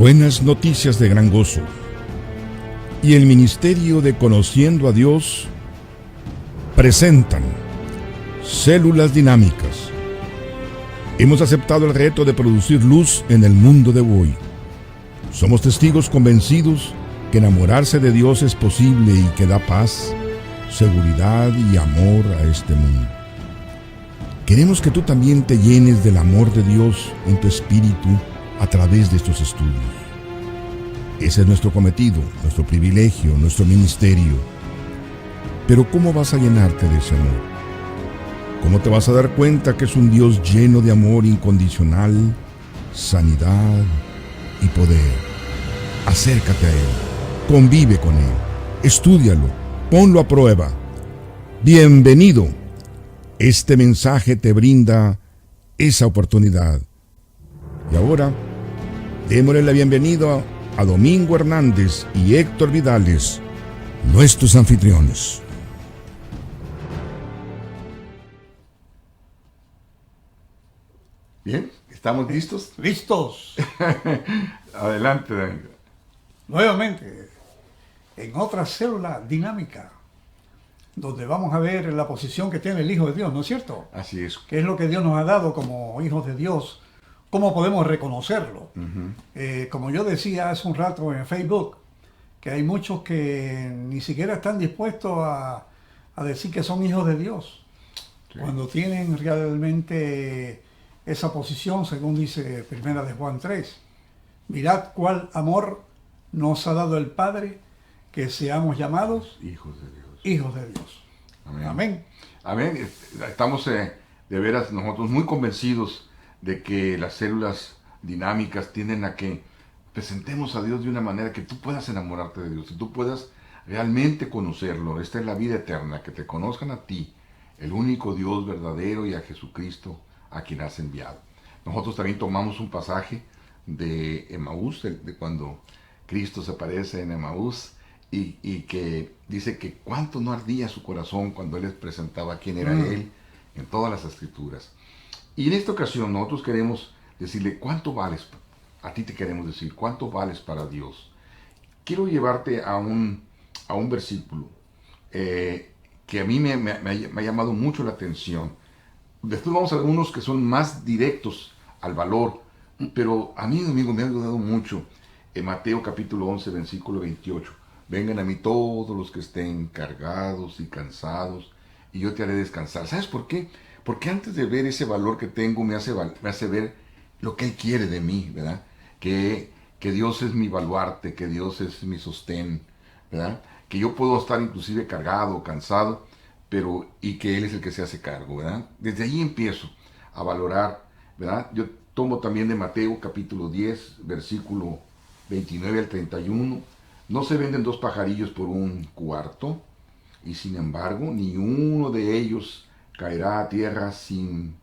Buenas noticias de gran gozo. Y el Ministerio de Conociendo a Dios presentan Células Dinámicas. Hemos aceptado el reto de producir luz en el mundo de hoy. Somos testigos convencidos que enamorarse de Dios es posible y que da paz, seguridad y amor a este mundo. Queremos que tú también te llenes del amor de Dios en tu espíritu a través de estos estudios. Ese es nuestro cometido, nuestro privilegio, nuestro ministerio. Pero ¿cómo vas a llenarte de ese amor? ¿Cómo te vas a dar cuenta que es un Dios lleno de amor incondicional, sanidad y poder? Acércate a Él, convive con Él, estúdialo, ponlo a prueba. Bienvenido. Este mensaje te brinda esa oportunidad. Y ahora, démosle la bienvenida a Domingo Hernández y Héctor Vidales, nuestros anfitriones. Bien, ¿estamos listos? ¡Listos! Adelante, Domingo. Nuevamente, en otra célula dinámica, donde vamos a ver la posición que tiene el Hijo de Dios, ¿no es cierto? Así es. ¿Qué es lo que Dios nos ha dado como hijos de Dios? ¿Cómo podemos reconocerlo? Como yo decía hace un rato en Facebook, que hay muchos que ni siquiera están dispuestos a decir que son hijos de Dios, sí, cuando tienen realmente esa posición, según dice Primera de Juan 3. Mirad cuál amor nos ha dado el Padre, que seamos llamados hijos de Dios. Hijos de Dios. Amén. Amén. Amén. Estamos de veras nosotros muy convencidos de que las células dinámicas tienden a que presentemos a Dios de una manera que tú puedas enamorarte de Dios, que tú puedas realmente conocerlo. Esta es la vida eterna, que te conozcan a ti, el único Dios verdadero, y a Jesucristo, a quien has enviado. Nosotros también tomamos un pasaje de Emaús, de cuando Cristo se aparece en Emaús, y que dice que cuánto no ardía su corazón cuando Él les presentaba quién era Él en todas las Escrituras. Y en esta ocasión nosotros queremos decirle cuánto vales, a ti te queremos decir, cuánto vales para Dios. Quiero llevarte a un versículo que a mí me ha llamado mucho la atención. Después vamos a ver unos que son más directos al valor, pero a mí, Domingo, me ha ayudado mucho. En Mateo capítulo 11, versículo 28. Vengan a mí todos los que estén cargados y cansados, y yo te haré descansar. ¿Sabes por qué? Porque antes de ver ese valor que tengo, me hace ver lo que Él quiere de mí, ¿verdad? Que Dios es mi baluarte, que Dios es mi sostén, ¿verdad? Que yo puedo estar inclusive cargado, cansado, y que Él es el que se hace cargo, ¿verdad? Desde ahí empiezo a valorar, ¿verdad? Yo tomo también de Mateo capítulo 10, versículo 29 al 31. No se venden 2 pajarillos por un cuarto, y sin embargo, ni uno de ellos caerá a tierra sin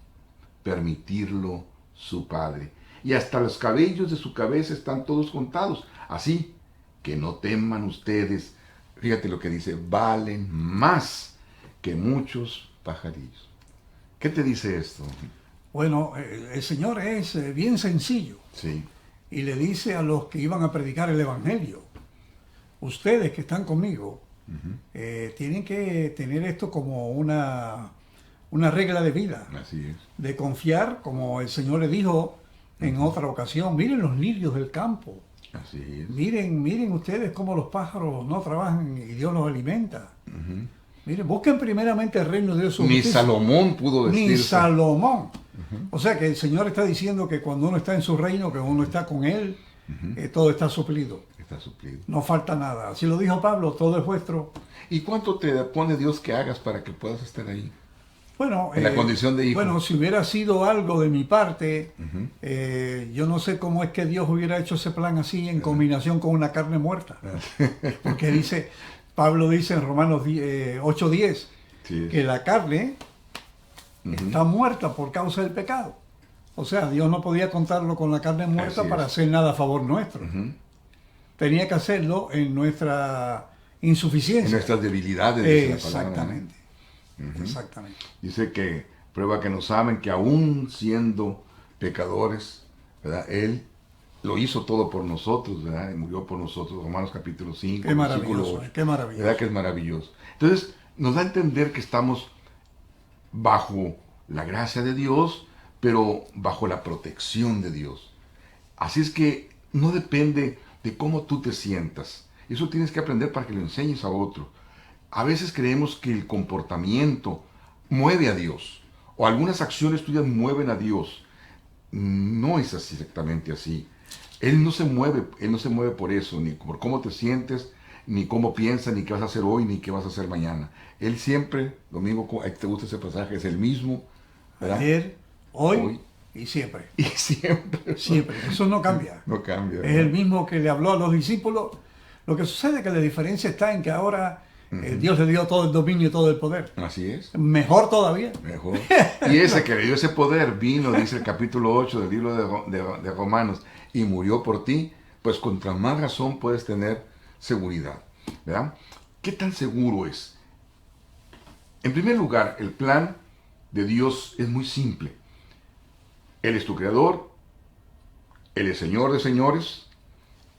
permitirlo su Padre. Y hasta los cabellos de su cabeza están todos contados. Así que no teman ustedes, fíjate lo que dice, valen más que muchos pajarillos. ¿Qué te dice esto? Bueno, el Señor es bien sencillo. Sí. Y le dice a los que iban a predicar el Evangelio, ustedes que están conmigo, tienen que tener esto como una regla de vida. Así es. De confiar, como el Señor le dijo en otra ocasión, miren los lirios del campo. Así es. Miren ustedes cómo los pájaros no trabajan y Dios los alimenta. Miren, busquen primeramente el reino de Dios. Ni Salomón pudo vestirse. Ni Salomón. O sea que el Señor está diciendo que cuando uno está en su reino, que uno está con Él, todo está suplido. Está suplido. No falta nada. Así lo dijo Pablo, todo es vuestro. ¿Y cuánto te pone Dios que hagas para que puedas estar ahí? Bueno, en la condición de hijo. Bueno, si hubiera sido algo de mi parte, yo no sé cómo es que Dios hubiera hecho ese plan así en combinación con una carne muerta. Porque Pablo dice en Romanos 8:10, sí, que la carne está muerta por causa del pecado. O sea, Dios no podía contarlo con la carne muerta para hacer nada a favor nuestro. Tenía que hacerlo en nuestra insuficiencia. En nuestras debilidades. Exactamente. Exactamente. Dice que prueba que no saben que aún siendo pecadores, ¿verdad? Él lo hizo todo por nosotros, ¿verdad? Y murió por nosotros, Romanos capítulo 5, Qué versículo maravilloso, 8. qué maravilloso. ¿Verdad que es maravilloso? Entonces, nos da a entender que estamos bajo la gracia de Dios, pero bajo la protección de Dios. Así es que no depende de cómo tú te sientas. Eso tienes que aprender para que lo enseñes a otro. A veces creemos que el comportamiento mueve a Dios, o algunas acciones tuyas mueven a Dios. No es así, exactamente así. Él no se mueve por eso, ni por cómo te sientes, ni cómo piensas, ni qué vas a hacer hoy, ni qué vas a hacer mañana. Él siempre, Domingo, ¿te gusta ese pasaje? Es el mismo, ¿verdad? Ayer, hoy y siempre. Y siempre. Siempre. Eso no cambia. No cambia. Es el mismo que le habló a los discípulos. Lo que sucede es que la diferencia está en que ahora Dios le dio todo el dominio y todo el poder. Así es. Mejor todavía. Mejor. Y ese que le dio ese poder vino, dice el capítulo 8 del libro de Romanos, y murió por ti, pues contra más razón puedes tener seguridad. ¿Verdad? ¿Qué tan seguro es? En primer lugar, el plan de Dios es muy simple. Él es tu creador, Él es Señor de señores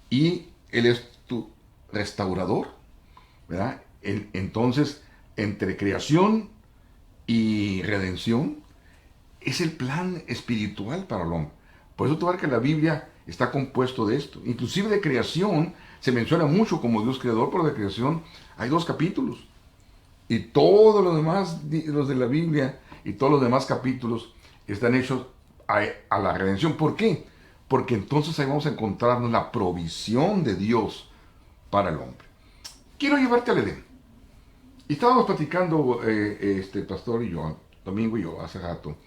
y Él es tu restaurador, ¿verdad? Entonces, entre creación y redención, es el plan espiritual para el hombre. Por eso tú ves que la Biblia está compuesto de esto. Inclusive de creación se menciona mucho como Dios creador, pero de creación hay 2 capítulos. Y todos los demás, los de la Biblia y todos los demás capítulos están hechos a la redención. ¿Por qué? Porque entonces ahí vamos a encontrarnos la provisión de Dios para el hombre. Quiero llevarte al Edén. Y estábamos platicando, pastor y yo, Domingo y yo, hace rato.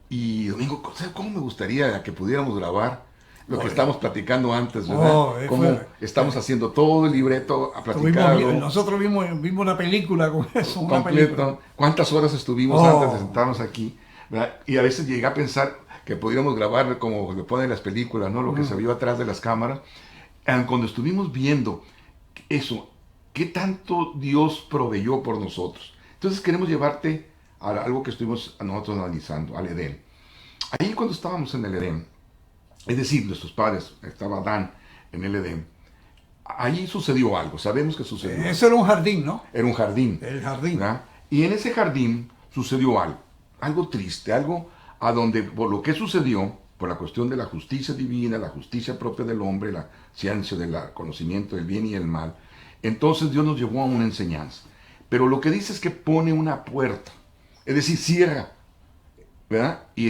Y Domingo, ¿sabes cómo me gustaría que pudiéramos grabar lo que estamos platicando antes, ¿verdad? Cómo estamos haciendo todo el libreto a platicarlo. Nosotros vimos una película con eso, una completo. película. ¿Cuántas horas estuvimos antes de sentarnos aquí? ¿Verdad? Y a veces llegué a pensar que pudiéramos grabar como le ponen las películas, ¿no? Lo que se vio atrás de las cámaras. Cuando estuvimos viendo eso, ¿qué tanto Dios proveyó por nosotros? Entonces queremos llevarte a algo que estuvimos nosotros analizando, al Edén. Ahí cuando estábamos en el Edén, es decir, nuestros padres, estaba Adán en el Edén, ahí sucedió algo, sabemos que sucedió. Eso era un jardín, ¿no? Era un jardín. El jardín. ¿Verdad? Y en ese jardín sucedió algo triste, algo a donde, por lo que sucedió, por la cuestión de la justicia divina, la justicia propia del hombre, la ciencia del conocimiento del bien y el mal, entonces Dios nos llevó a una enseñanza. Pero lo que dice es que pone una puerta, es decir, cierra, ¿verdad? Y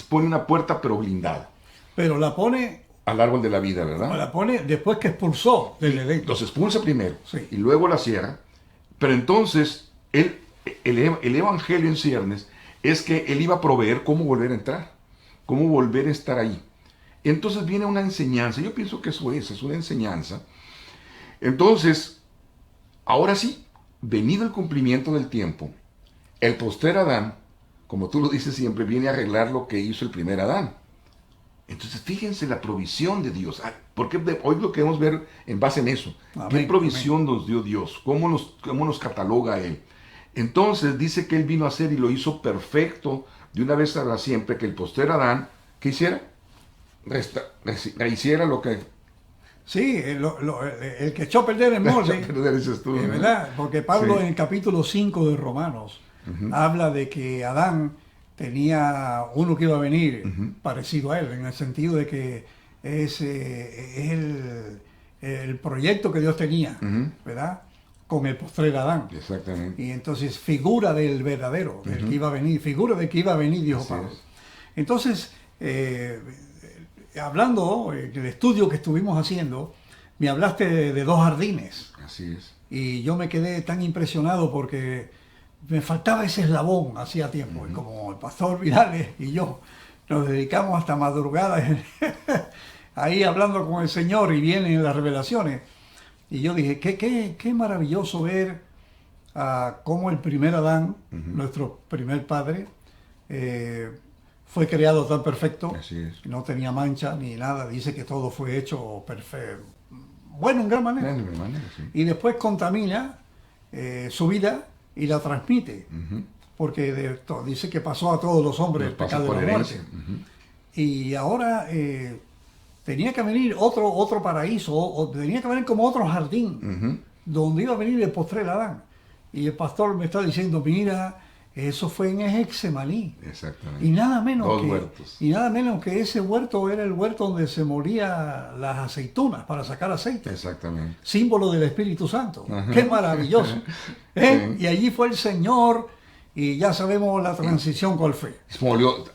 pone una puerta pero blindada. Pero la pone al árbol de la vida, ¿verdad? La pone después que expulsó del Edén. Los expulsa primero, sí, y luego la cierra. Pero entonces, el evangelio en ciernes es que él iba a proveer cómo volver a entrar, cómo volver a estar ahí. Entonces viene una enseñanza, yo pienso que eso es una enseñanza. Entonces, ahora sí, venido el cumplimiento del tiempo, el postrer Adán, como tú lo dices siempre, viene a arreglar lo que hizo el primer Adán. Entonces, fíjense la provisión de Dios. Porque hoy lo queremos ver en base en eso. Amén, ¿qué provisión nos dio Dios? ¿Cómo nos cataloga Él? Entonces, dice que Él vino a hacer y lo hizo perfecto de una vez para siempre, que el postrer Adán, ¿qué hiciera? Rehiciera lo que... Sí, el que echó a perder el molde. ¿Verdad? Porque Pablo en el capítulo 5 de Romanos habla de que Adán tenía uno que iba a venir parecido a él, en el sentido de que es el proyecto que Dios tenía, ¿verdad? Con el postrer Adán. Exactamente. Y entonces figura del verdadero, del que iba a venir, figura de que iba a venir, dijo Pablo. Entonces, hablando del estudio que estuvimos haciendo, me hablaste de 2 jardines. Así es. Y yo me quedé tan impresionado porque me faltaba ese eslabón hacía tiempo. Y como el pastor Vidales y yo nos dedicamos hasta madrugadas ahí hablando con el Señor y vienen las revelaciones. Y yo dije, qué maravilloso ver cómo el primer Adán, nuestro primer padre, fue creado tan perfecto. Así es. No tenía mancha ni nada. Dice que todo fue hecho perfecto. Bueno, en gran manera. Sí. Y después contamina su vida y la transmite. Porque dice que pasó a todos los hombres el pecado de la muerte. Y ahora tenía que venir otro paraíso, o tenía que venir como otro jardín, donde iba a venir el postrer Adán. Y el pastor me está diciendo, mira, eso fue en Getsemaní. Exactamente. Y nada menos Dos huertos. Y nada menos que ese huerto era el huerto donde se molían las aceitunas para sacar aceite. Exactamente. Símbolo del Espíritu Santo. Ajá. ¡Qué maravilloso! ¿Eh? Sí. Y allí fue el Señor, y ya sabemos la transición con fe.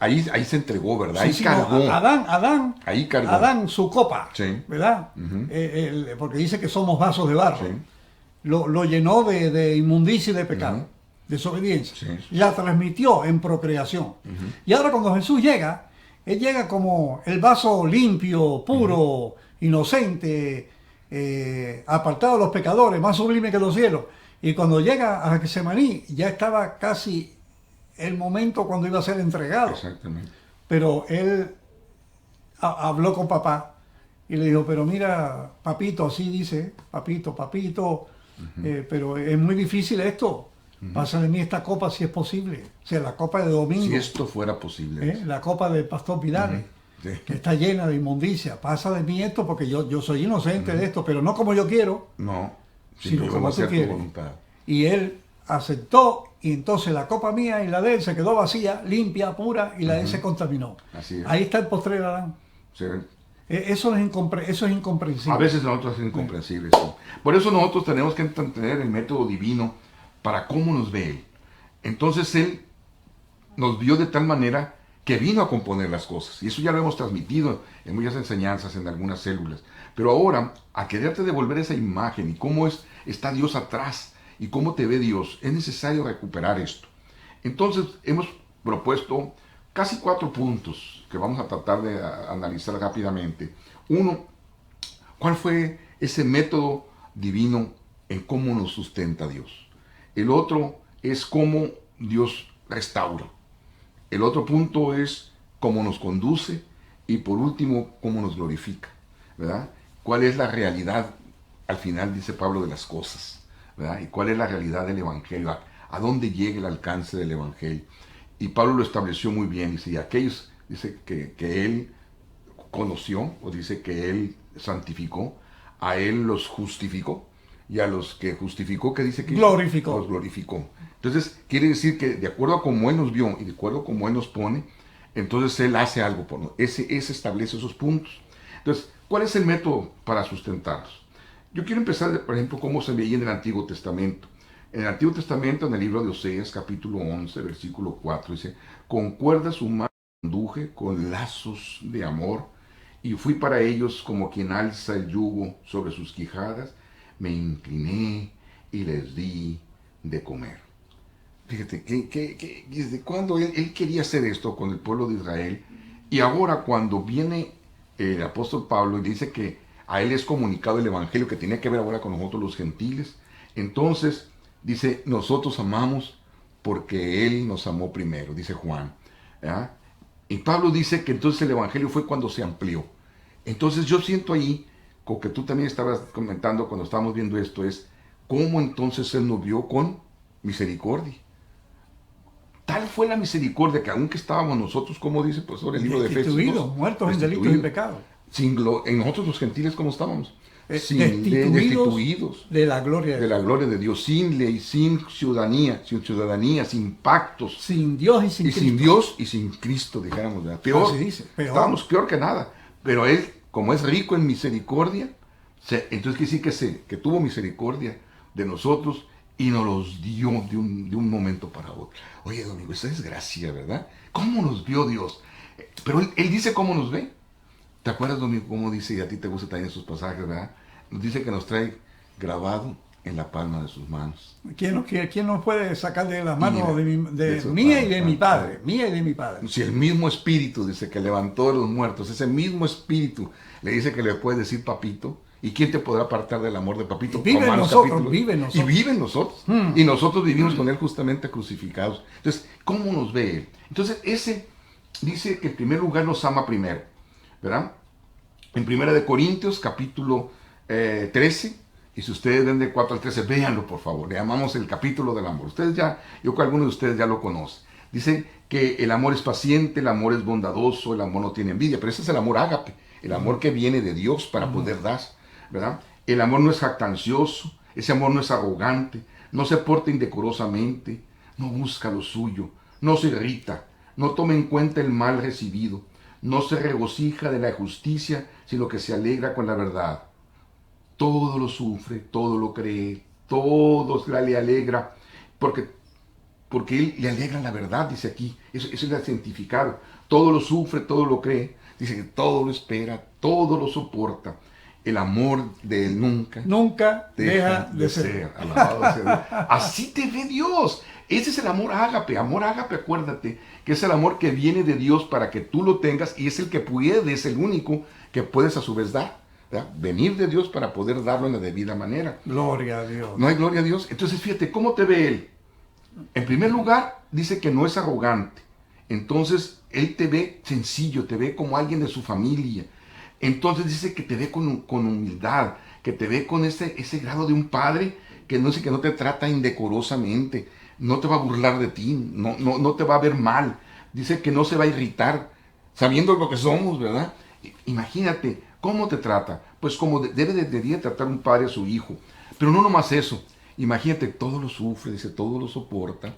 Ahí se entregó, ¿verdad? Sí, Ahí sí, cargó. no, Ahí cargó. Adán, su copa, Sí. ¿verdad? Porque dice que somos vasos de barro. Sí. Lo llenó de inmundicia y de pecado, desobediencia. Sí. La transmitió en procreación. Y ahora cuando Jesús llega, Él llega como el vaso limpio, puro, inocente, apartado de los pecadores, más sublime que los cielos. Y cuando llega a Getsemaní, ya estaba casi el momento cuando iba a ser entregado. Exactamente. Pero Él habló con papá y le dijo, pero mira, papito, así dice, papito, pero es muy difícil esto. Pasa de mí esta copa si es posible. O sea, la copa de domingo. Si esto fuera posible. La copa del pastor Vidal, Sí. que está llena de inmundicia. Pasa de mí esto porque yo soy inocente de esto, pero no como yo quiero, No, sino como tú hacer tu quieres. voluntad. Y él aceptó, y entonces la copa mía y la de él se quedó vacía, limpia, pura, y la de él se contaminó. Así es. Ahí está el postrer Adán. Sí. Eso es incomprensible. A veces nosotros es incomprensible. Sí. Por eso nosotros tenemos que entender el método divino para cómo nos ve Él. Entonces Él nos vio de tal manera que vino a componer las cosas. Y eso ya lo hemos transmitido en muchas enseñanzas, en algunas células. Pero ahora, a quererte devolver esa imagen y cómo está Dios atrás y cómo te ve Dios, es necesario recuperar esto. Entonces hemos propuesto casi 4 puntos que vamos a tratar de analizar rápidamente. Uno, ¿cuál fue ese método divino en cómo nos sustenta Dios? El otro es cómo Dios restaura. El otro punto es cómo nos conduce. Y por último, cómo nos glorifica, ¿verdad? ¿Cuál es la realidad, al final dice Pablo, de las cosas, ¿verdad? Y cuál es la realidad del Evangelio, a dónde llega el alcance del Evangelio. Y Pablo lo estableció muy bien, dice, y aquellos, dice que él conoció, o dice que él santificó, a él los justificó, y a los que justificó, que dice que glorificó. Los glorificó. Entonces, quiere decir que de acuerdo a cómo él nos vio, y de acuerdo a cómo él nos pone, entonces él hace algo por nosotros. Ese establece esos puntos. Entonces, ¿cuál es el método para sustentarlos? Yo quiero empezar, por ejemplo, cómo se veía en el Antiguo Testamento. En el Antiguo Testamento, en el libro de Oseas, capítulo 11, versículo 4, dice, con cuerdas humanas conduje, con lazos de amor, y fui para ellos como quien alza el yugo sobre sus quijadas, me incliné y les di de comer. Fíjate, desde cuando él quería hacer esto con el pueblo de Israel, y ahora cuando viene el apóstol Pablo y dice que a él es comunicado el Evangelio, que tenía que ver ahora con nosotros los gentiles, entonces dice, nosotros amamos porque Él nos amó primero, dice Juan. ¿Ya? Y Pablo dice que entonces el Evangelio fue cuando se amplió. Entonces yo siento ahí, con que tú también estabas comentando cuando estábamos viendo esto, es cómo entonces Él nos vio con misericordia. Tal fue la misericordia que aunque estábamos nosotros, como dice pues, sobre el libro de Efesios, muertos en delitos y pecados. En nosotros los gentiles, ¿cómo estábamos? Destituidos de la gloria de Dios, sin ley, sin ciudadanía, sin pactos, sin Dios y sin Cristo. Sin Dios y sin Cristo, dijéramos, ¿verdad? Peor, estábamos peor que nada, pero Él, como es rico en misericordia, entonces quiere decir que tuvo misericordia de nosotros y nos los dio de un momento para otro. Oye, Domingo, esa es gracia, ¿verdad? ¿Cómo nos vio Dios? Pero Él dice cómo nos ve. ¿Te acuerdas, Domingo, cómo dice, y a ti te gusta también esos pasajes, ¿verdad? Nos dice que nos trae grabado en la palma de sus manos. ¿Quién nos puede sacar de las manos de mía y de mi Padre? Mía y de mi Padre. Si el mismo Espíritu, dice, que levantó de los muertos, ese mismo Espíritu le dice que le puede decir papito, ¿y quién te podrá apartar del amor de papito? Vive en nosotros, vive en nosotros. Y vive en nosotros. Y nosotros vivimos con Él justamente crucificados. Entonces, ¿cómo nos ve Él? Entonces, ese dice que en primer lugar nos ama primero, ¿verdad? En 1 Corintios, capítulo 13, y si ustedes ven de 4 al 13, véanlo por favor, le llamamos el capítulo del amor. Yo creo que algunos de ustedes ya lo conocen. Dice que el amor es paciente, el amor es bondadoso, el amor no tiene envidia, pero ese es el amor ágape, el amor que viene de Dios para poder dar, ¿verdad? El amor no es jactancioso, ese amor no es arrogante, no se porta indecorosamente, no busca lo suyo, no se irrita, no toma en cuenta el mal recibido, no se regocija de la justicia, sino que se alegra con la verdad. Todo lo sufre, todo lo cree, todo le alegra, porque él le alegra la verdad, dice aquí. Eso es el cientificado. Todo lo sufre, todo lo cree, dice que todo lo espera, todo lo soporta. El amor de él nunca deja de ser. Alabado sea Dios. Así te ve Dios. Ese es el amor ágape. Amor ágape, acuérdate, que es el amor que viene de Dios para que tú lo tengas y es el que puede, es el único que puedes a su vez dar. ¿Verdad? Venir de Dios para poder darlo en la debida manera. Gloria a Dios. No hay gloria a Dios. Entonces fíjate, ¿cómo te ve Él? En primer lugar, dice que no es arrogante. Entonces, Él te ve sencillo, te ve como alguien de su familia. Entonces dice que te ve con humildad, que te ve con ese grado de un padre que no te trata indecorosamente, no te va a burlar de ti, no te va a ver mal. Dice que no se va a irritar, sabiendo lo que somos, ¿verdad? Imagínate, ¿cómo te trata? Pues como debería tratar un padre a su hijo. Pero no nomás eso. Imagínate, todo lo sufre, dice, todo lo soporta.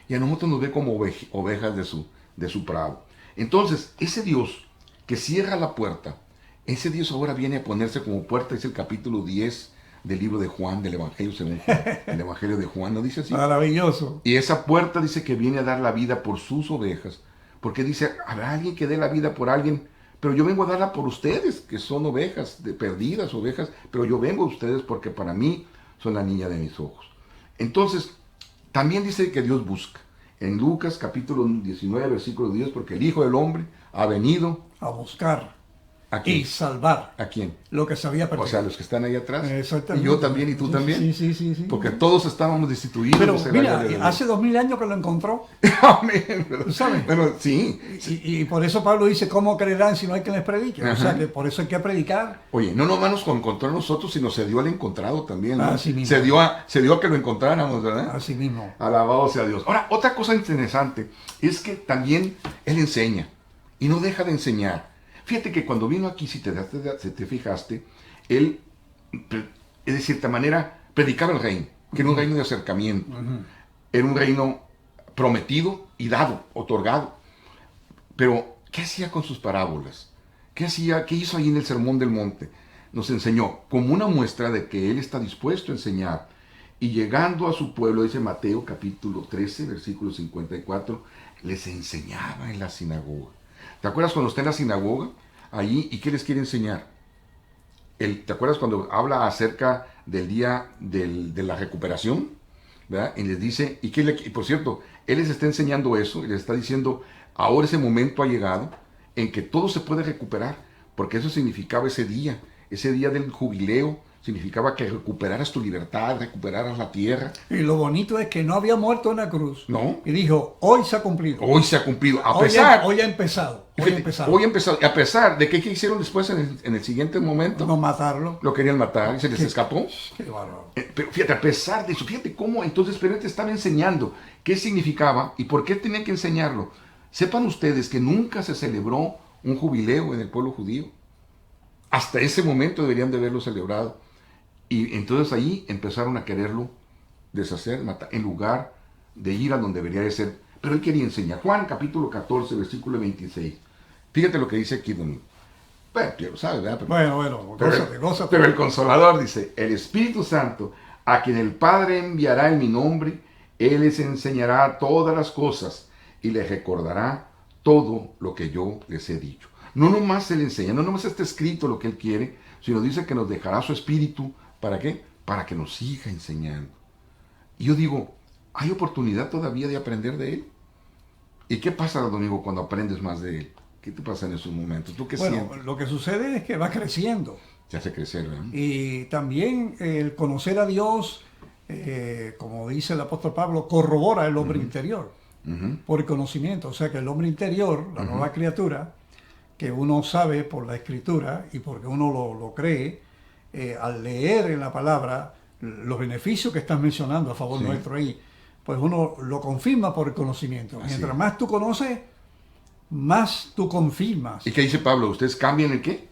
Y a nosotros nos ve como ovejas de su prado. Entonces, ese Dios que cierra la puerta, ese Dios ahora viene a ponerse como puerta, es el capítulo 10 del libro de Juan, del Evangelio según Juan. El Evangelio de Juan, ¿no dice así? Maravilloso. Y esa puerta dice que viene a dar la vida por sus ovejas. Porque dice, habrá alguien que dé la vida por alguien, pero yo vengo a darla por ustedes, que son ovejas, perdidas ovejas, pero yo vengo a ustedes porque para mí son la niña de mis ojos. Entonces, también dice que Dios busca. En Lucas capítulo 19, versículo 10, porque el Hijo del Hombre ha venido a buscar ¿a quién? y salvar ¿A quién? lo que se había perdido. O sea, los que están ahí atrás. Exactamente. Y yo también, y tú también. Sí. Porque todos estábamos destituidos. Pero de mira, la gloria hace 2000 años que lo encontró. Amén. ¿Sabes? Bueno, sí. Y por eso Pablo dice, ¿cómo creerán si no hay quien les predique? Ajá. O sea, que por eso hay que predicar. Oye, no nomás nos encontró a nosotros, sino se dio al encontrado también, ¿no? Así mismo. Se dio a que lo encontráramos, ¿verdad? Así mismo. Alabado sea Dios. Ahora, otra cosa interesante es que también Él enseña y no deja de enseñar. Fíjate que cuando vino aquí, si te fijaste, Él, de cierta manera, predicaba el reino, que era un reino de acercamiento. Era un reino prometido y dado, otorgado. Pero, ¿qué hacía con sus parábolas? ¿Qué hizo ahí en el Sermón del Monte? Nos enseñó como una muestra de que Él está dispuesto a enseñar. Y llegando a su pueblo, dice Mateo capítulo 13, versículo 54, les enseñaba en la sinagoga. ¿Te acuerdas cuando está en la sinagoga? Ahí, ¿y qué les quiere enseñar? ¿Te acuerdas cuando habla acerca del día de la recuperación? ¿Verdad? Y les dice, y por cierto, Él les está enseñando eso, y les está diciendo, ahora ese momento ha llegado en que todo se puede recuperar, porque eso significaba ese día del jubileo, significaba que recuperaras tu libertad, recuperaras la tierra. Y lo bonito es que no había muerto en la cruz. No. Y dijo, hoy se ha cumplido. Hoy se ha cumplido. Hoy ha empezado. Hoy ha empezado. Y a pesar de que ¿qué hicieron después en el siguiente momento? No matarlo. Lo querían matar y se les escapó. Qué bárbaro. Pero fíjate, a pesar de eso, fíjate cómo entonces Pedro te estaba enseñando qué significaba y por qué tenían que enseñarlo. Sepan ustedes que nunca se celebró un jubileo en el pueblo judío. Hasta ese momento deberían de haberlo celebrado. Y entonces ahí empezaron a quererlo deshacer, matar, en lugar de ir a donde debería de ser. Pero él quería enseñar. Juan capítulo 14, versículo 26. Fíjate lo que dice aquí, don. Bueno, tú ya lo sabes, ¿verdad? Gózate. Pero el Consolador dice, el Espíritu Santo, a quien el Padre enviará en mi nombre, Él les enseñará todas las cosas y les recordará todo lo que yo les he dicho. No nomás Él enseña, no nomás está escrito lo que Él quiere, sino dice que nos dejará su Espíritu. ¿Para qué? Para que nos siga enseñando. Y yo digo, ¿hay oportunidad todavía de aprender de Él? ¿Y qué pasa, Domingo, cuando aprendes más de Él? ¿Qué te pasa en esos momentos? ¿Tú qué sientes? Lo que sucede es que va creciendo. Se hace crecer, ¿verdad? Y también el conocer a Dios, como dice el apóstol Pablo, corrobora el hombre interior por el conocimiento. O sea que el hombre interior, la nueva criatura, que uno sabe por la Escritura y porque uno lo cree, al leer en la palabra los beneficios que estás mencionando a favor nuestro ahí, pues uno lo confirma por el conocimiento. Mientras más tú conoces, más tú confirmas. ¿Y qué dice Pablo? ¿Ustedes cambian el qué?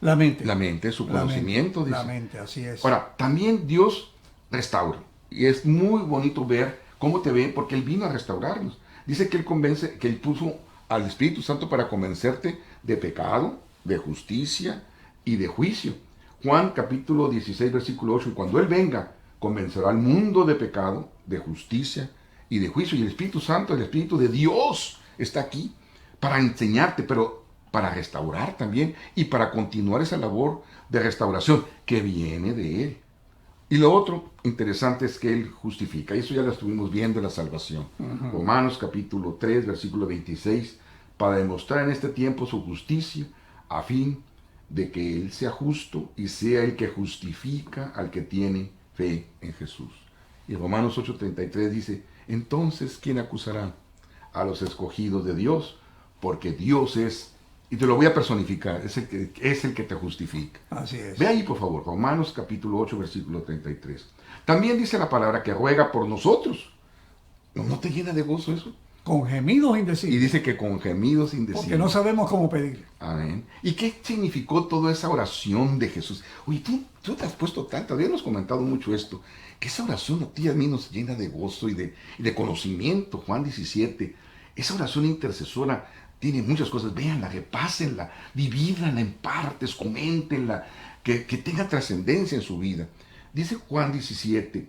La mente. La mente, su conocimiento, dice. La mente, así es. Ahora, también Dios restaura. Y es muy bonito ver cómo te ve, porque Él vino a restaurarnos. Dice que Él convence, que Él puso al Espíritu Santo para convencerte de pecado, de justicia y de juicio. Juan capítulo 16, versículo 8. Y cuando Él venga, convencerá al mundo de pecado, de justicia y de juicio. Y el Espíritu Santo, el Espíritu de Dios, está aquí para enseñarte, pero para restaurar también y para continuar esa labor de restauración que viene de Él. Y lo otro interesante es que Él justifica. Eso ya lo estuvimos viendo en la salvación. Romanos capítulo 3, versículo 26, para demostrar en este tiempo su justicia, a fin de que Él sea justo y sea el que justifica al que tiene fe en Jesús. Y Romanos 8:33 dice, entonces, ¿quién acusará a los escogidos de Dios? Porque Dios es, y te lo voy a personificar, es el que te justifica. Así es. Ve ahí, por favor, Romanos capítulo 8, versículo 33. También dice la palabra que ruega por nosotros. ¿No te llena de gozo eso? Con gemidos Y indecibles. dice que con gemidos indecibles. Porque no sabemos cómo pedir. Amén. ¿Y qué significó toda esa oración de Jesús? Oye, tú te has puesto tantas, habíamos comentado mucho esto, que esa oración a ti y a mí nos llena de gozo y de conocimiento. Juan 17, esa oración intercesora tiene muchas cosas. Véanla, repásenla, divídanla en partes, coméntenla, que tenga trascendencia en su vida. Dice Juan 17,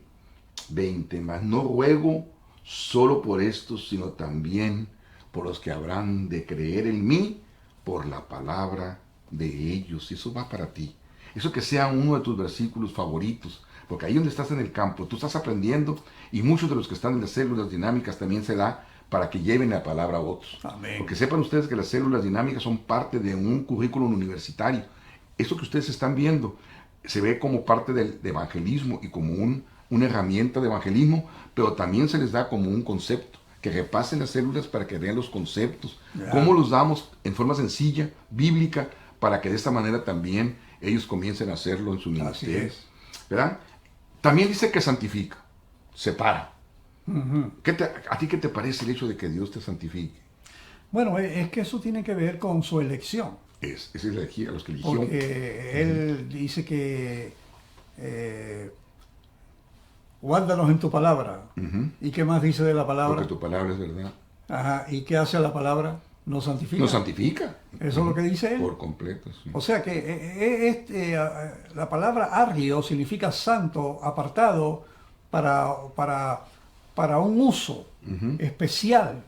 20, mas no ruego solo por estos, sino también por los que habrán de creer en mí por la palabra de ellos. Y eso va para ti. Eso que sea uno de tus versículos favoritos, porque ahí donde estás en el campo, tú estás aprendiendo, y muchos de los que están en las células dinámicas también se da para que lleven la palabra a otros. Amén. Porque sepan ustedes que las células dinámicas son parte de un currículum universitario. Eso que ustedes están viendo se ve como parte del evangelismo y como una herramienta de evangelismo, pero también se les da como un concepto, que repasen las células para que vean los conceptos, cómo los damos en forma sencilla, bíblica, para que de esta manera también ellos comiencen a hacerlo en su ministerio. Así es. ¿Verdad? También dice que santifica, separa. Ujú. ¿A ti qué te parece el hecho de que Dios te santifique? Bueno, es que eso tiene que ver con su elección. Es elegir a los que eligió. Porque Él dice que guárdanos en tu palabra. Ujú. ¿Y qué más dice de la palabra? Porque tu palabra es verdad. Ajá. ¿Y qué hace la palabra? Nos santifica. Nos santifica. Eso es lo que dice Él. Por completo. Sí. O sea que la palabra argio significa santo, apartado para un uso especial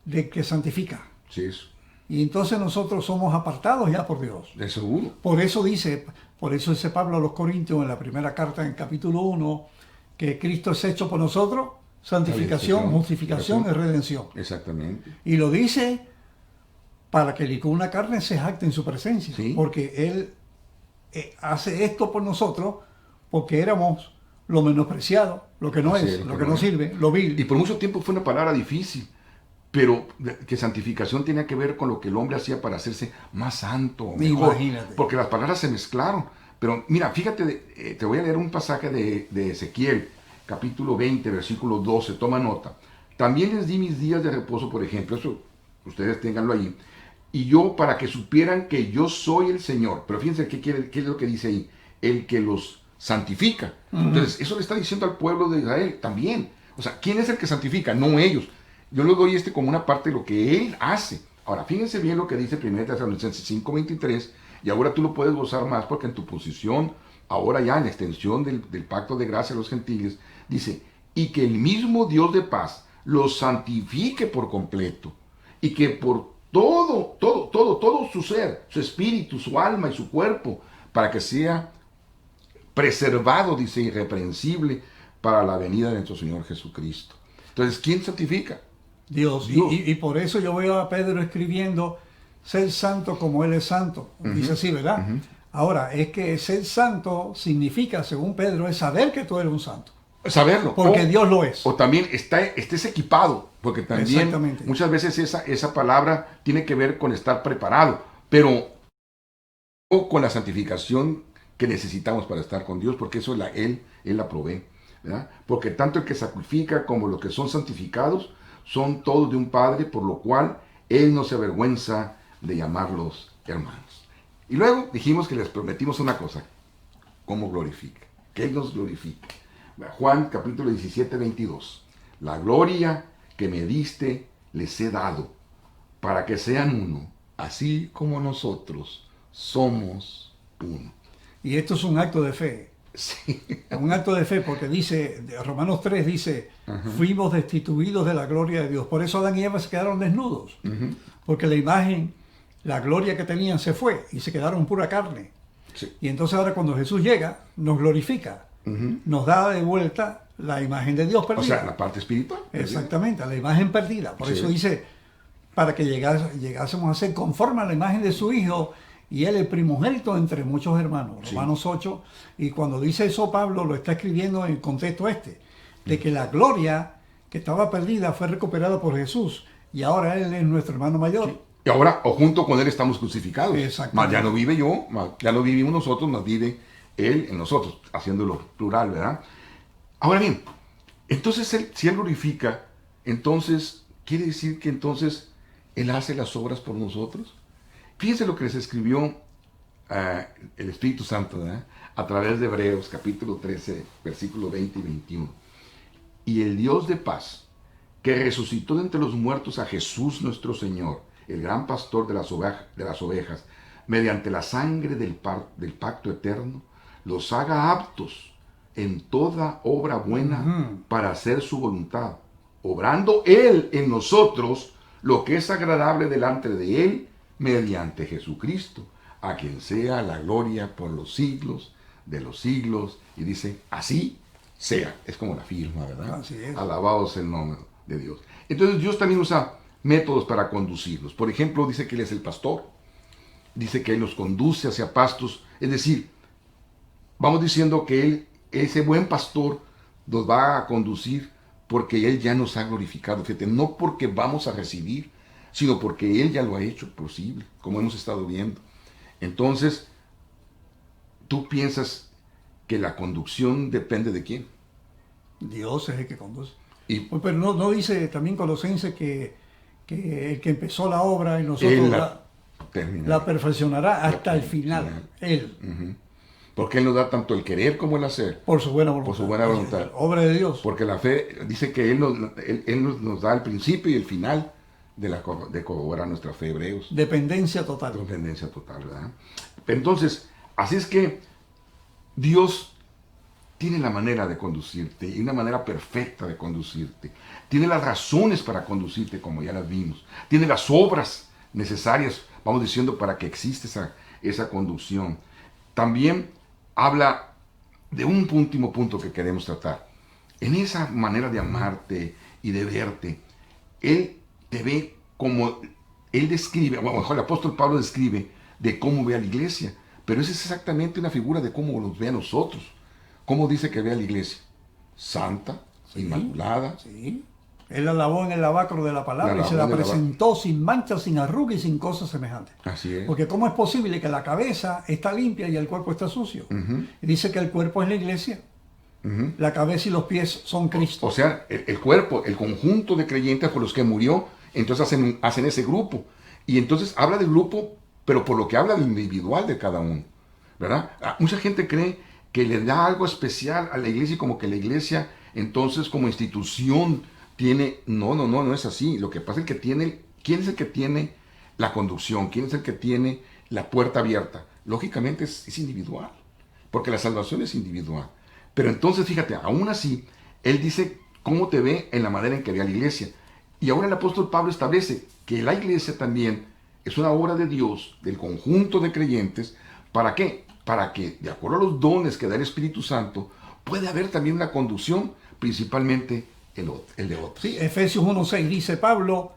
de que santifica. Sí, es Y entonces nosotros somos apartados ya por Dios. de seguro. Por eso dice Pablo a los Corintios en la primera carta, en capítulo 1, que Cristo es hecho por nosotros, santificación, justificación y redención. Exactamente. Y lo dice para que el hijo de una carne se jacte en su presencia. Sí. Porque Él hace esto por nosotros porque éramos lo menospreciado, lo que no Así es, es, lo que no sirve, lo vil. Y por mucho tiempo fue una palabra difícil, pero que santificación tenía que ver con lo que el hombre hacía para hacerse más santo, mejor. Imagínate. Porque las palabras se mezclaron. Pero mira, fíjate, te voy a leer un pasaje de Ezequiel, capítulo 20, versículo 12, toma nota. También les di mis días de reposo, por ejemplo, eso ustedes ténganlo ahí. Y yo, para que supieran que yo soy el Señor. Pero fíjense qué es lo que dice ahí. El que los santifica. Entonces, eso le está diciendo al pueblo de Israel también. O sea, ¿quién es el que santifica? No ellos. Yo les doy como una parte de lo que Él hace. Ahora, fíjense bien lo que dice 1 Tesalonicenses 5:23, y ahora tú lo puedes gozar más porque en tu posición, ahora ya en la extensión del pacto de gracia a los gentiles, dice, y que el mismo Dios de paz los santifique por completo, y que por todo su ser, su espíritu, su alma y su cuerpo, para que sea preservado, dice, irreprensible para la venida de nuestro Señor Jesucristo. Entonces, ¿quién santifica? Dios. Dios. Y por eso yo veo a Pedro escribiendo, ser santo como Él es santo. Dice así, ¿verdad? Ahora, es que ser santo significa, según Pedro, es saber que tú eres un santo. Saberlo. Porque Dios lo es. O también estés equipado, porque también Exactamente. muchas veces esa palabra tiene que ver con estar preparado, pero o con la santificación que necesitamos para estar con Dios, porque eso Él la provee, ¿verdad? Porque tanto el que sacrifica como los que son santificados son todos de un Padre, por lo cual Él no se avergüenza de llamarlos hermanos. Y luego dijimos que les prometimos una cosa. ¿Cómo glorifica? ¿Qué nos glorifica? Juan capítulo 17, 22. La gloria que me diste les he dado, para que sean uno, así como nosotros somos uno. Y esto es un acto de fe. Sí. Un acto de fe porque dice, Romanos 3 dice, fuimos destituidos de la gloria de Dios. Por eso Adán y Eva se quedaron desnudos. Porque la imagen, la gloria que tenían se fue y se quedaron pura carne. Sí. Y entonces ahora cuando Jesús llega, nos glorifica. Nos da de vuelta la imagen de Dios perdida. O sea, la parte espiritual. Exactamente, la imagen perdida. Por eso dice, para que llegásemos a ser conforme a la imagen de su Hijo, y Él el primogénito entre muchos hermanos. Romanos 8. Y cuando dice eso, Pablo lo está escribiendo en el contexto de que la gloria que estaba perdida fue recuperada por Jesús, y ahora Él es nuestro hermano mayor. Sí. Y ahora, o junto con Él estamos crucificados. Exactamente. Mas ya no vive yo, ya no vivimos nosotros, más vive Él en nosotros, haciéndolo plural, ¿verdad? Ahora bien, entonces si Él glorifica, entonces, ¿quiere decir que entonces Él hace las obras por nosotros? Fíjense lo que les escribió el Espíritu Santo, ¿verdad? A través de Hebreos, capítulo 13, versículo 20 y 21. Y el Dios de paz, que resucitó de entre los muertos a Jesús nuestro Señor, el gran pastor de las ovejas, mediante la sangre del pacto eterno, los haga aptos en toda obra buena para hacer su voluntad, obrando Él en nosotros lo que es agradable delante de Él, mediante Jesucristo, a quien sea la gloria por los siglos de los siglos. Y dice, así sea. Es como la firma, ¿verdad? Así es. Alabado sea el nombre de Dios. Entonces Dios también usa métodos para conducirnos. Por ejemplo, dice que Él es el pastor. Dice que Él nos conduce hacia pastos. Es decir, vamos diciendo que Él, ese buen pastor, nos va a conducir porque Él ya nos ha glorificado. Fíjate, no porque vamos a recibir, sino porque Él ya lo ha hecho posible, como hemos estado viendo. Entonces, ¿tú piensas que la conducción depende de quién? Dios es el que conduce. Pero no dice también Colosenses que el que empezó la obra y nosotros la perfeccionará hasta el final. Él. Porque Él nos da tanto el querer como el hacer. Por su buena voluntad. Por su buena voluntad. Obra de Dios. Porque la fe dice que Él nos da el principio y el final de cobrar nuestra fe, Hebreos. Dependencia total. Dependencia total, ¿verdad? Entonces, así es que Dios tiene la manera de conducirte y una manera perfecta de conducirte. Tiene las razones para conducirte, como ya las vimos. Tiene las obras necesarias, vamos diciendo, para que exista esa conducción. También habla de un último punto que queremos tratar. En esa manera de amarte y de verte, Él te ve como Él describe, o mejor el apóstol Pablo describe de cómo ve a la iglesia, pero esa es exactamente una figura de cómo nos ve a nosotros. ¿Cómo dice que ve a la iglesia? Santa, inmaculada. Sí. Él la lavó en el lavacro de la palabra y se la presentó sin mancha, sin arruga y sin cosas semejantes. Así es. Porque ¿cómo es posible que la cabeza está limpia y el cuerpo está sucio? Y dice que el cuerpo es la iglesia. La cabeza y los pies son Cristo. O sea, el cuerpo, el conjunto de creyentes por los que murió, entonces hacen ese grupo. Y entonces habla del grupo, pero por lo que habla del individual de cada uno, ¿verdad? Mucha gente cree que le da algo especial a la iglesia y como que la iglesia, entonces, como institución, tiene... No es así. Lo que pasa es que ¿quién es el que tiene la conducción? ¿Quién es el que tiene la puerta abierta? Lógicamente es individual, porque la salvación es individual. Pero entonces, fíjate, aún así, Él dice cómo te ve en la manera en que ve a la iglesia. Y ahora el apóstol Pablo establece que la iglesia también es una obra de Dios, del conjunto de creyentes. ¿Para qué? Para que, de acuerdo a los dones que da el Espíritu Santo, puede haber también una conducción, principalmente el de otros. Sí, Efesios 1:6 dice Pablo,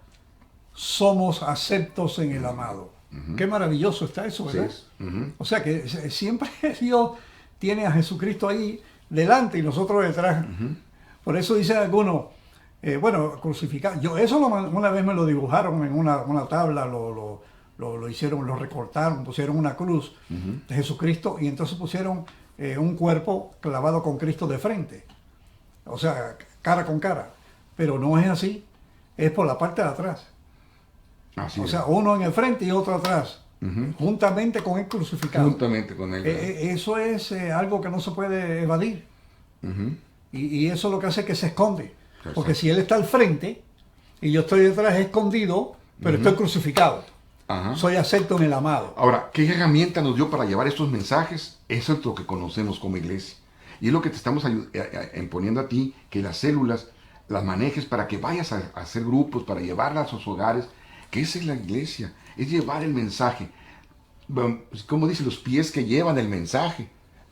somos aceptos en el amado. Qué maravilloso está eso, ¿verdad? Sí, O sea que siempre Dios tiene a Jesucristo ahí delante y nosotros detrás. Por eso dicen algunos, crucificado. Eso una vez me lo dibujaron en una tabla, lo hicieron, lo recortaron, pusieron una cruz de Jesucristo y entonces pusieron un cuerpo clavado con Cristo de frente. O sea, cara con cara. Pero no es así, es por la parte de atrás. Así o es. sea, uno en el frente y otro atrás. juntamente con él crucificado. Juntamente con él. Eso es algo que no se puede evadir. Ujú. Y eso es lo que hace que se esconde. Exacto. Porque si él está al frente y yo estoy detrás escondido, pero estoy crucificado. Ajá. Soy acepto en el amado. Ahora, ¿qué herramienta nos dio para llevar estos mensajes? Eso es lo que conocemos como iglesia. Y es lo que te estamos imponiendo a ti, que las células las manejes para que vayas a hacer grupos, para llevarlas a sus hogares, que esa es la iglesia, es llevar el mensaje. Como dice, los pies que llevan el mensaje.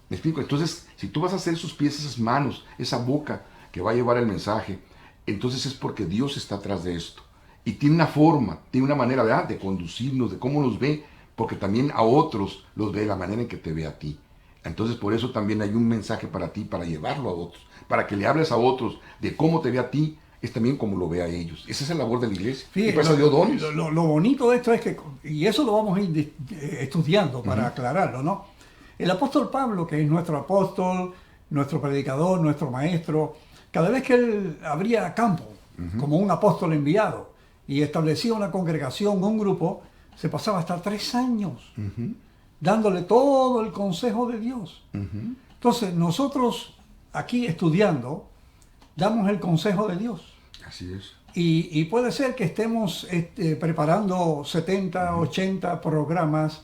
¿Me explico? Entonces, si tú vas a hacer sus pies, esas manos, esa boca que va a llevar el mensaje, entonces es porque Dios está atrás de esto. Y tiene una forma, tiene una manera, ¿verdad?, de conducirnos, de cómo nos ve, porque también a otros los ve de la manera en que te ve a ti. Entonces por eso también hay un mensaje para ti, para llevarlo a otros, para que le hables a otros de cómo te ve a ti, es también como lo ve a ellos. Esa es la labor de la iglesia. Sí, y para eso dio dones. lo bonito de esto es que, y eso lo vamos a ir estudiando para aclararlo, ¿no? El apóstol Pablo, que es nuestro apóstol, nuestro predicador, nuestro maestro, cada vez que él abría campo, como un apóstol enviado, y establecía una congregación, un grupo, se pasaba hasta 3 años dándole todo el consejo de Dios. Entonces, nosotros aquí estudiando, damos el consejo de Dios. Así es. Y puede ser que estemos preparando 70, 80 programas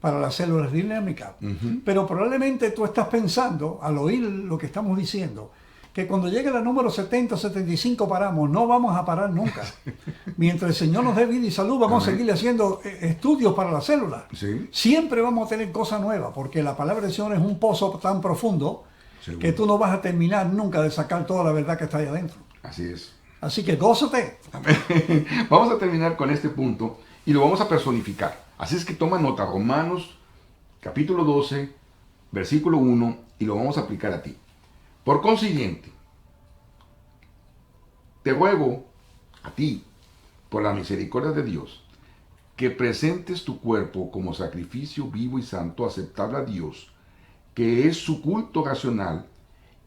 para las células dinámicas. Pero probablemente tú estás pensando, al oír lo que estamos diciendo, que cuando llegue la número 70, 75 paramos. No vamos a parar nunca. Mientras el Señor nos dé vida y salud, vamos a seguir haciendo estudios para las células. Sí. Siempre vamos a tener cosas nuevas, porque la palabra del Señor es un pozo tan profundo Seguro. que tú no vas a terminar nunca de sacar toda la verdad que está ahí adentro. Así es. Así que gózate. Vamos a terminar con este punto y lo vamos a personificar. Así es que toma nota, Romanos capítulo 12, versículo 1, y lo vamos a aplicar a ti. Por consiguiente, te ruego a ti, por la misericordia de Dios, que presentes tu cuerpo como sacrificio vivo y santo, aceptable a Dios, que es su culto racional,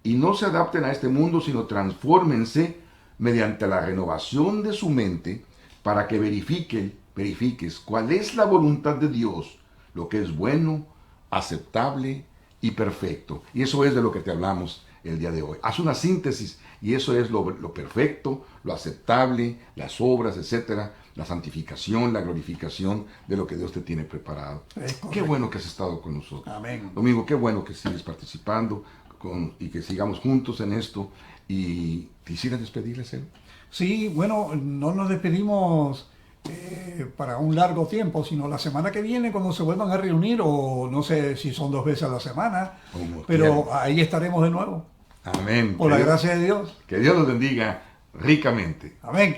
y no se adapten a este mundo, sino transfórmense mediante la renovación de su mente, para que verifiques cuál es la voluntad de Dios, lo que es bueno, aceptable y perfecto. Y eso es de lo que te hablamos el día de hoy. Haz una síntesis y eso es lo perfecto, lo aceptable, las obras, etcétera, la santificación, la glorificación de lo que Dios te tiene preparado. Qué bueno que has estado con nosotros. Amén. Domingo, qué bueno que sigues participando y que sigamos juntos en esto. Y quisieras despedirles, ¿eh? Sí, bueno, no nos despedimos para un largo tiempo, sino la semana que viene cuando se vuelvan a reunir, o no sé si son 2 veces a la semana, Como pero quieran. ahí estaremos de nuevo. Amén. Por la gracia de Dios. Que Dios nos bendiga ricamente. Amén.